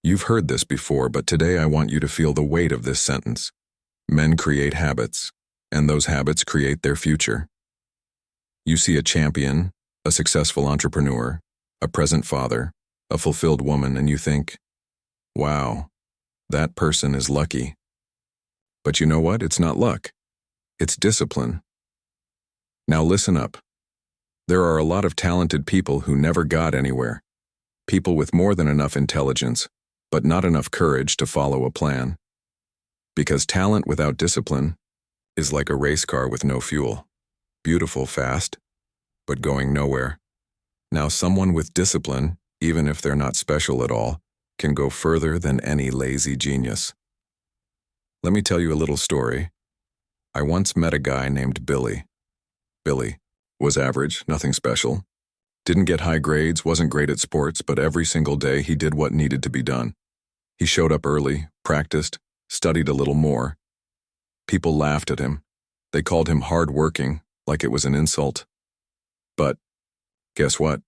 You've heard this before, but today I want you to feel the weight of this sentence. Men create habits, and those habits create their future. You see a champion, a successful entrepreneur, a present father, a fulfilled woman, and you think, wow, that person is lucky. But you know what? It's not luck. It's discipline. Now listen up. There are a lot of talented people who never got anywhere. People with more than enough intelligence, but not enough courage to follow a plan. Because talent without discipline is like a race car with no fuel. Beautiful, fast, but going nowhere. Now someone with discipline, even if they're not special at all, can go further than any lazy genius. Let me tell you a little story. I once met a guy named Billy. Billy was average, nothing special. Didn't get high grades, wasn't great at sports, but every single day he did what needed to be done. He showed up early, practiced, studied a little more. People laughed at him. They called him hard-working, like it was an insult. But guess what?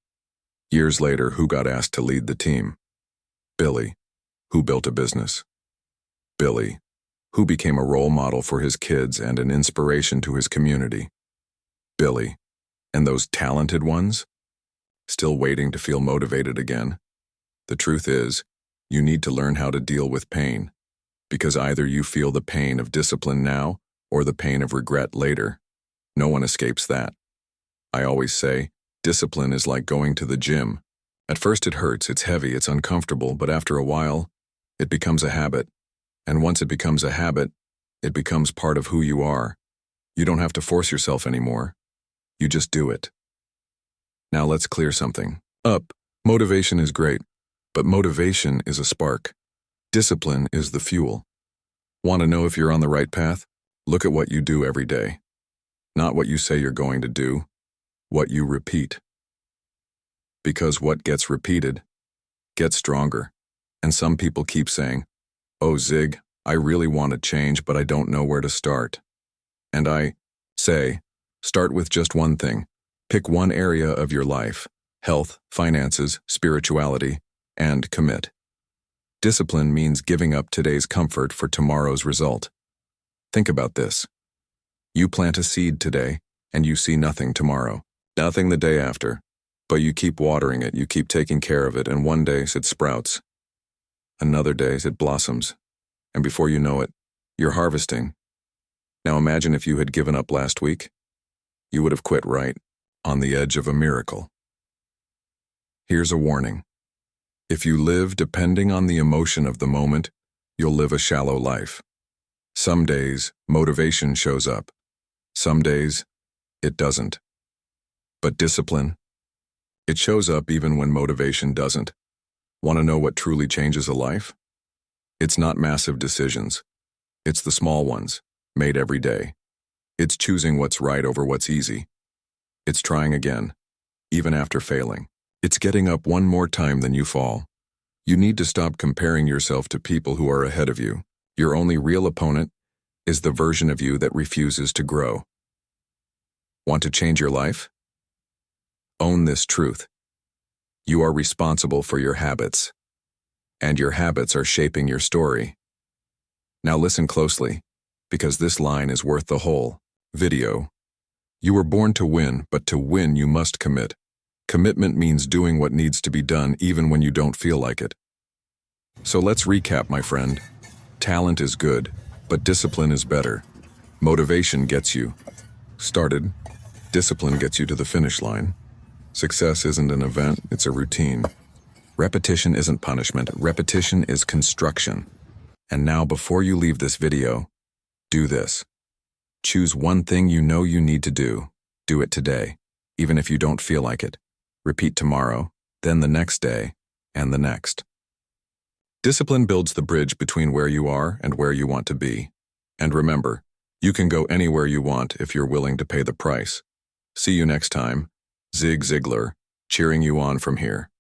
Years later, who got asked to lead the team? Billy, who built a business. Billy, who became a role model for his kids and an inspiration to his community. Billy, and those talented ones? Still waiting to feel motivated again. The truth is, you need to learn how to deal with pain, because either you feel the pain of discipline now or the pain of regret later. No one escapes that. I always say, discipline is like going to the gym. At first it hurts, it's heavy, it's uncomfortable, but after a while, it becomes a habit. And once it becomes a habit, it becomes part of who you are. You don't have to force yourself anymore. You just do it. Now let's clear something up. Motivation is great, but motivation is a spark. Discipline is the fuel. Want to know if you're on the right path? Look at what you do every day. Not what you say you're going to do, what you repeat. Because what gets repeated gets stronger. And some people keep saying, "Oh, Zig, I really want to change, but I don't know where to start." And I say, start with just one thing. Pick one area of your life, health, finances, spirituality, and commit. Discipline means giving up today's comfort for tomorrow's result. Think about this. You plant a seed today, and you see nothing tomorrow, nothing the day after. But you keep watering it, you keep taking care of it, and one day it sprouts. Another day it blossoms. And before you know it, you're harvesting. Now imagine if you had given up last week. You would have quit right on the edge of a miracle. Here's a warning. If you live depending on the emotion of the moment, you'll live a shallow life. Some days, motivation shows up. Some days, it doesn't. But discipline, it shows up even when motivation doesn't. Want to know what truly changes a life? It's not massive decisions. It's the small ones, made every day. It's choosing what's right over what's easy. It's trying again, even after failing. It's getting up one more time than you fall. You need to stop comparing yourself to people who are ahead of you. Your only real opponent is the version of you that refuses to grow. Want to change your life? Own this truth. You are responsible for your habits, and your habits are shaping your story. Now listen closely, because this line is worth the whole video. You were born to win, but to win you must commit. Commitment means doing what needs to be done even when you don't feel like it. So let's recap, my friend. Talent is good, but discipline is better. Motivation gets you started. Discipline gets you to the finish line. Success isn't an event, it's a routine. Repetition isn't punishment, repetition is construction. And now before you leave this video, do this. Choose one thing you know you need to do. Do it today, even if you don't feel like it. Repeat tomorrow, then the next day, and the next. Discipline builds the bridge between where you are and where you want to be. And remember, you can go anywhere you want if you're willing to pay the price. See you next time. Zig Ziglar, cheering you on from here.